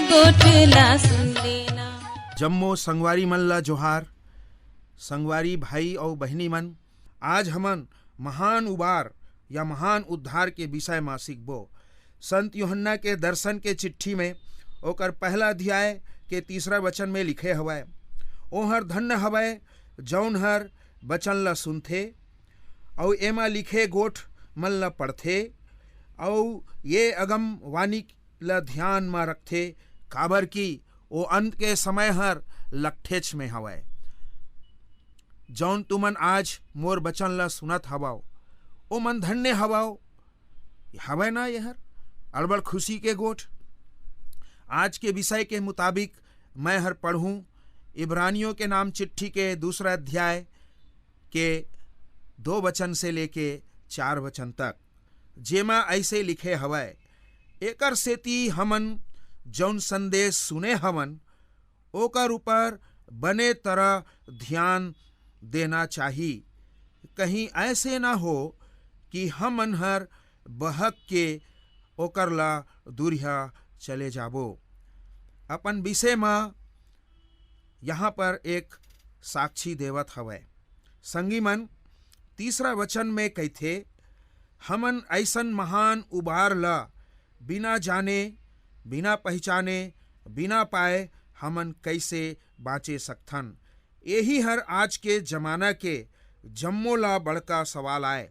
गोठला सुन लेना। जम्मो संगवारी मन ला जोहार। संगवारी भाई और बहनी मन, आज हमन महान उबार या महान उद्धार के विषय में सीखबो। संत यूहन्ना के दर्शन के चिट्ठी में ओकर पहला अध्याय के 3 वचन में लिखे हवय, ओहर धन्य हवय जौन हर वचन ला सुनथे और एमा लिखे गोठ मन ला पढ़थे और ये अगम वाणी ला ध्यान में रखथे, काबर की वो अंत के समय हर लट्ठेच में हवय। जौन तुमन आज मोर वचन ला सुनत हवाओ ओ मन धन्य हवाओ, हवय ना यहर अड़बड़ खुशी के गोठ। आज के विषय के मुताबिक मैं हर पढ़ूं इब्रानियों के नाम चिट्ठी के 2 अध्याय के 2 वचन से लेके 4 वचन तक, जेमा ऐसे लिखे हवय, एकर सेती हमन जौन संदेश सुने हवन ओकर ऊपर बने तरह ध्यान देना चाहिए, कहीं ऐसे ना हो कि हमन हर बहक के ओकर ला दूरिया चले जाबो। अपन विषय में यहाँ पर एक साक्षी देवत हवय। संगी मन 3 वचन में कहथे, हमन ऐसन महान उबार ला बिना जाने, बिना पहचाने, बिना पाए हमन कैसे बाँचे सकथन। यही हर आज के जमाना के जम्मो ला बड़का सवाल आए,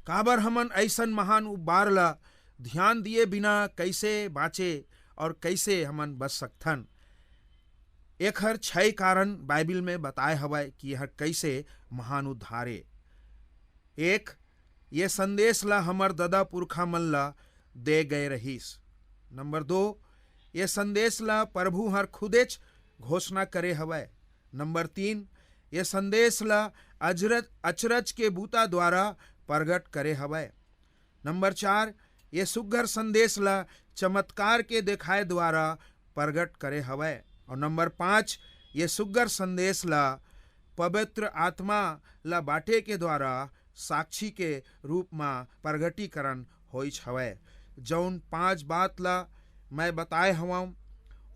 काबर हमन ऐसन महान उबार ला ध्यान दिए बिना कैसे बाँचे और कैसे हमन बच सकथन। एक हर 6 कारण बाइबिल में बताए हवय कि यह कैसे महान उद्धारे। 1, ये संदेश ला हमर दादा पुरखा मन ला दे गए रहीस। नंबर 2, ये संदेश ला प्रभु हर खुदेच घोषणा करे हवय। नंबर 3, ये संदेश ला अचरज के बूता द्वारा प्रगट करे हवय। नंबर 4, ये सुग्घर संदेश ला चमत्कार के दिखाए द्वारा प्रगट करे हवय। और नंबर 5, ये सुग्घर संदेश ला पवित्र आत्मा ला बाटे के द्वारा साक्षी के रूप में प्रगटीकरण होइच हवय। जौन 5 बात ला मैं बताए हवं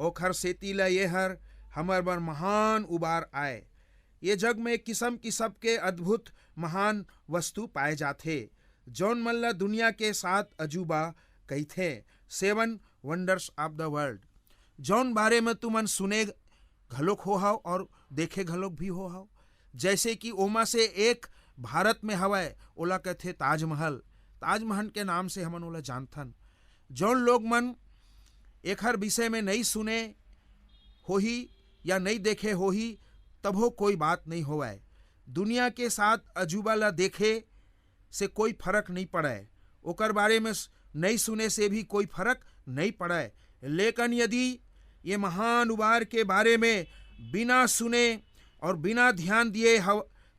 ओखर सेती ला ये हर हमर बर महान उबार आए। ये जग में किस्म किस्म के अद्भुत महान वस्तु पाए जाथे, जौन मन ला दुनिया के 7 अजूबा कहथे, 7 वंडर्स ऑफ द वर्ल्ड, जौन बारे में तुमन सुने घलोक हो हाव और देखे घलोक भी हो हाव। जैसे कि ओमा से एक भारत में हवय, ओला कहथे ताजमहल। ताजमहल के नाम से हमन ओला जानथन। जौन लोग मन एक हर विषय में नहीं सुने होही या नहीं देखे होही तभो कोई बात नहीं होवै। दुनिया के 7 अजूबा ला देखे से कोई फर्क नहीं पड़े, ओकर बारे में नहीं सुने से भी कोई फर्क नहीं पड़े। लेकिन यदि ये महान उबार के बारे में बिना सुने और बिना ध्यान दिए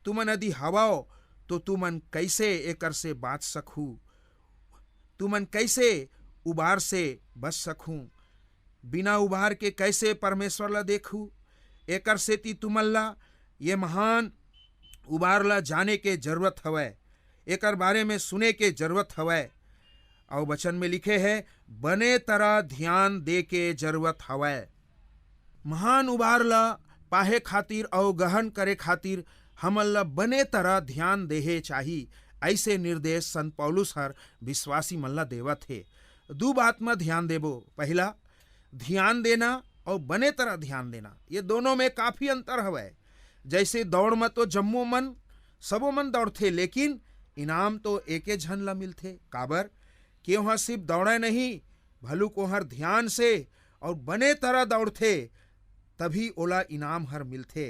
तुमन यदि हवाओ तो तुमन कैसे एकर से बाँच सकू, तुमन कैसे उबार से बच सकूं, बिना उबार के कैसे परमेश्वर ला देखूं। एकर सेती तुमन ला ये महान उबार ला जाने के जरूरत हवय, एकर बारे में सुने के जरूरत हवय। और वचन में लिखे है, बने तरह ध्यान दे के जरूरत हवय। महान उबार ला पाहे खातिर और गहन करे खातिर हमन ला बने तरह ध्यान देहे चाहिए। ऐसे निर्देश संत पौलुस हर विश्वासी मन ला देवत है। 2 बात में ध्यान देबो, पहला ध्यान देना और बने तरह ध्यान देना, ये दोनों में काफी अंतर हवय। जैसे दौड़ में तो जम्मो मन सबो मन दौड़थे, लेकिन इनाम तो एके झन ला मिलथे। काबर कि वहाँ सिर्फ दौड़े नहीं, भलुक वहाँ ध्यान से और बने तरह दौड़थे तभी ओला इनाम हर मिलथे।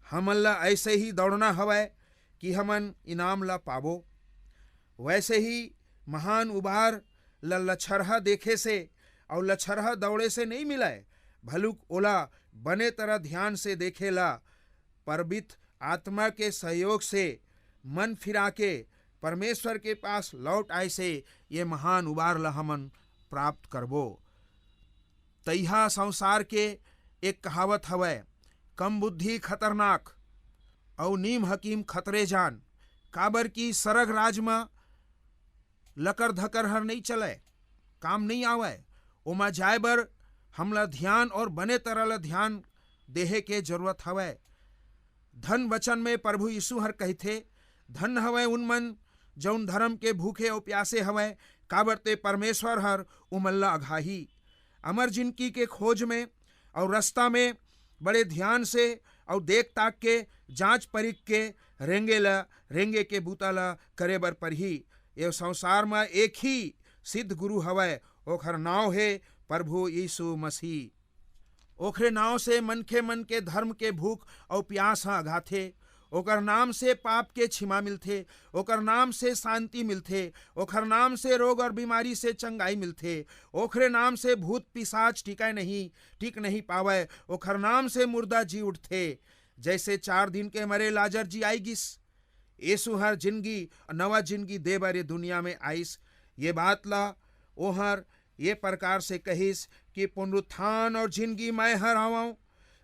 हमन ला ऐसे ही दौड़ना हवय कि हमन इनाम ला पाबो। वैसे ही महान उबार ला लछरहा देखे से और लछरहा दौड़े से नहीं मिलाए, भलुक ओला बने तरह ध्यान से देखेला, पवित्र आत्मा के सहयोग से मन फिरा के परमेश्वर के पास लौट आए से ये महान उबार ला हमन प्राप्त करबो। तैहा संसार के एक कहावत हवय, कम बुद्धि खतरनाक और नीम हकीम खतरे जान। काबर की सरग राज में लकर धकर हर नहीं चले, काम नहीं आवे, ओमा जाए बर हमला ध्यान और बने तरह ध्यान देहे के जरूरत हवै। धन वचन में प्रभु यीशु हर कहथे, धन हवै उन मन जौन धर्म के भूखे और प्यासे हवै, काबर ते परमेश्वर हर उमल्ला अघाही। अमर जिंदगी के खोज में और रास्ता में बड़े ध्यान से और देख ताक के जांच परिक के रेंगे के बूता ला करे बर परही। ये संसार में एक ही सिद्ध गुरु हवै, ओखर नाव है प्रभु यीशु मसीह। ओखरे नाव से मनखे मन के धर्म के भूख और प्यास ह अघाथे। ओकर नाम से पाप के क्षमा मिलथे, ओकर नाम से शांति मिलथे, ओकर नाम से रोग और बीमारी से चंगाई मिलथे, ओखरे नाम से भूत पिशाच टिक नहीं पावे, ओखर नाम से मुर्दा जी उठथे। जैसे 4 दिन के मरे लाजर जी आई गिस, यीशु हर जिंदगी नवा जिंदगी दे बर दुनिया में आइस। ये बात ला ओहर ये प्रकार से कहिस कि पुनरुत्थान और जिंदगी मैं हर हवं,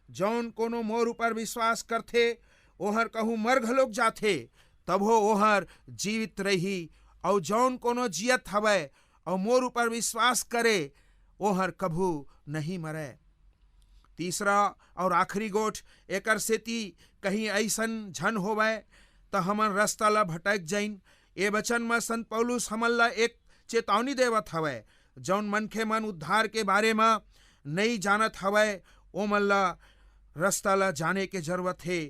जौन कोनो मोर ऊपर विश्वास करथे ओहर कहूँ मर घलोक जाथे तब हो ओहर जीवित रही, और जौन कोनो जियत हवै और मोर ऊपर विश्वास करे ओहर कभू नहीं मरे। तीसरा और आखिरी गोठ एकर सेती कहीं ऐसन झन होवै तो हमन रास्ता ला भटक जाइन। ए वचन में संत पौलुस हमन ला एक चेतावनी देवत हवै, जौन मनखे मन उद्धार के बारे में नहीं जानत हवै ओमन ला रास्ता ला जाने के जरूरत है,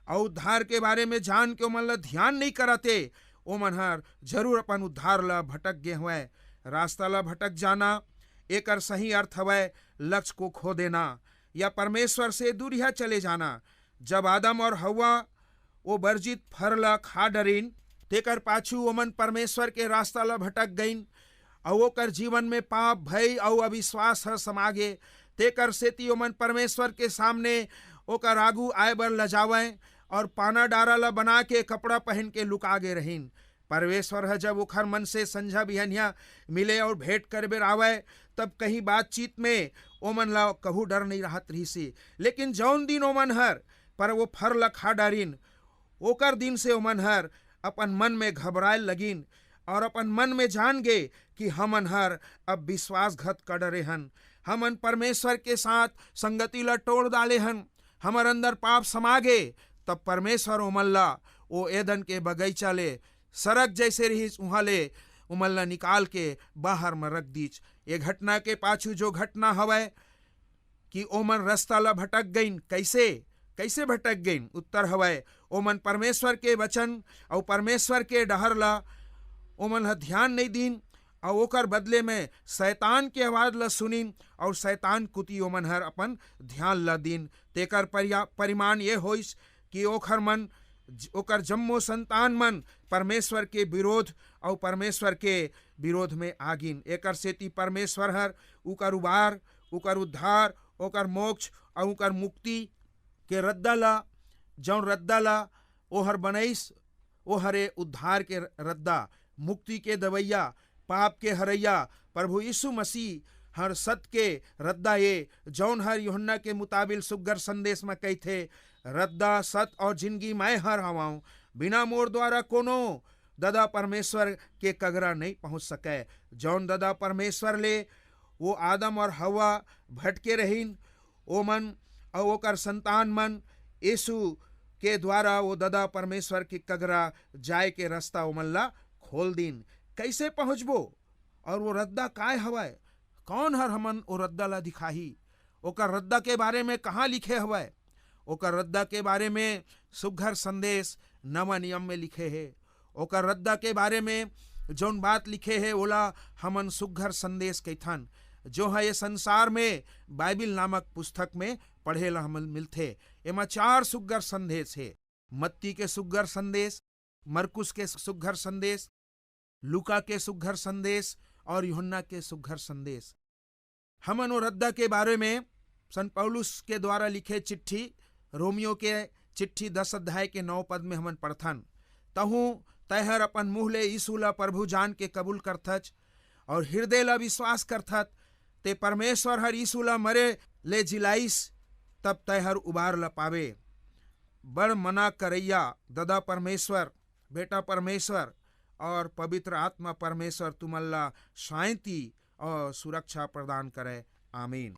और उद्धार के बारे में जान के ओमन ला ध्यान नहीं करते ओमन हर जरूर अपन उद्धार ला भटक गए हुए। रास्ता ला भटक जाना एकर सही अर्थ हवै लक्ष्य को खो देना या परमेश्वर से दूरिया चले जाना। जब आदम और हवा वो वर्जित फर ला खा डरीन तेकर पाछू ओमन परमेश्वर के रास्ता ला भटक गईन, और ओकर जीवन में पाप भय और अविश्वास हर समागे। तेकर सेती ओमन परमेश्वर के सामने ओकर आगू आए बर लजावें और पाना डारा ला बना के कपड़ा पहन के लुकागे रहीन। परमेश्वर है जब ओखर मन से संझा बिहनिया मिले और भेंट कर बेर आवे तब कहीं बातचीत में ओमन ला कहू डर नहीं रहत रही सी। लेकिन जौन दिन ओमन हर पर वो फर ला खा डारिन ओकर दिन से ओमन हर अपन मन में घबराए लगिन और अपन मन में जान गे कि हमन हर अब विश्वासघात कर डरे हन, हमन परमेश्वर के साथ संगति ला तोड़ डाले हन, हमर अंदर पाप समागे। तब परमेश्वर ओमन ला ओ एदन के बगीचा ले सरक जैसे रही उहाँ ले ओमन ला निकाल के बाहर में रख दीच। ये घटना के पाछू जो घटना हवै कि ओमन रास्ता ला भटक गईन, कैसे भटक गईन? उत्तर हवै ओमन परमेश्वर के वचन और परमेश्वर के डहर ला ओमन ह ध्यान नहीं दीन, और ओकर बदले में शैतान के आवाज ला सुनिन और शैतान कुती ओमन हर अपन ध्यान ला दीन। तेकर परिमाण ये होइस कि ओकर जम्मो संतान मन परमेश्वर के विरोध और परमेश्वर के विरोध में आगिन। एकर सेती परमेश्वर हर उकर उबार, उकर उद्धार, ओकर मोक्ष और उकर मुक्ति के रद्दा ला जौन रद्दा ला ओहर बनैस ओहरे उद्धार के रद्दा, मुक्ति के दवैया, पाप के हरैया प्रभु यीशु मसीह हर सत के रद्दा ये जौन हर यूहन्ना के मुताबिक सुग्गर संदेश में कही थे, रद्दा सत और जिंदगी मैं हर हवाऊं, बिना मोर द्वारा कोनो दादा परमेश्वर के कगरा नहीं पहुंच सके। जौन दादा परमेश्वर ले वो आदम और हवा भटके रहीन ओमन और ओकर संतान मन यीशु के द्वारा वो दादा परमेश्वर के कगरा जाए के रास्ता ओमन ला खोल दीन। कैसे पहुँचबो और वो रद्दा काय हवै? कौन हर हमन ओ रद्दा ला दिखाही? ओकर रद्दा के बारे में कहाँ लिखे हवै? ओकर रद्दा के बारे में सुघर संदेश नवा नियम में लिखे है। ओकर रद्दा के बारे में जौन बात लिखे है ओला हमन सुघर संदेश कहथन, जो है ये संसार में बाइबिल नामक पुस्तक में पढ़े ला हमन मिलथे। एमा 4 सुघर संदेश है, मत्ती के सुघर संदेश, मरकुस के सुघर संदेश, लूका के सुघर संदेश और यूहन्ना के सुघर संदेश। हमन वो रद्दा के बारे में संत पौलुस के द्वारा लिखे चिट्ठी रोमियो के चिट्ठी 10 अध्याय के 9 पद में हमन पढ़थन, तहु तैहर अपन मुँह ले यीशु ला प्रभु जान के कबूल करथच और हृदय ला विश्वास करथत ते परमेश्वर हर यीशु ला मरे ले जिलाइस, तब तैहर उबार ला पावे। बड़ मना करैया दादा परमेश्वर, बेटा परमेश्वर और पवित्र आत्मा परमेश्वर तुमल्ला शांति और सुरक्षा प्रदान करे। आमीन।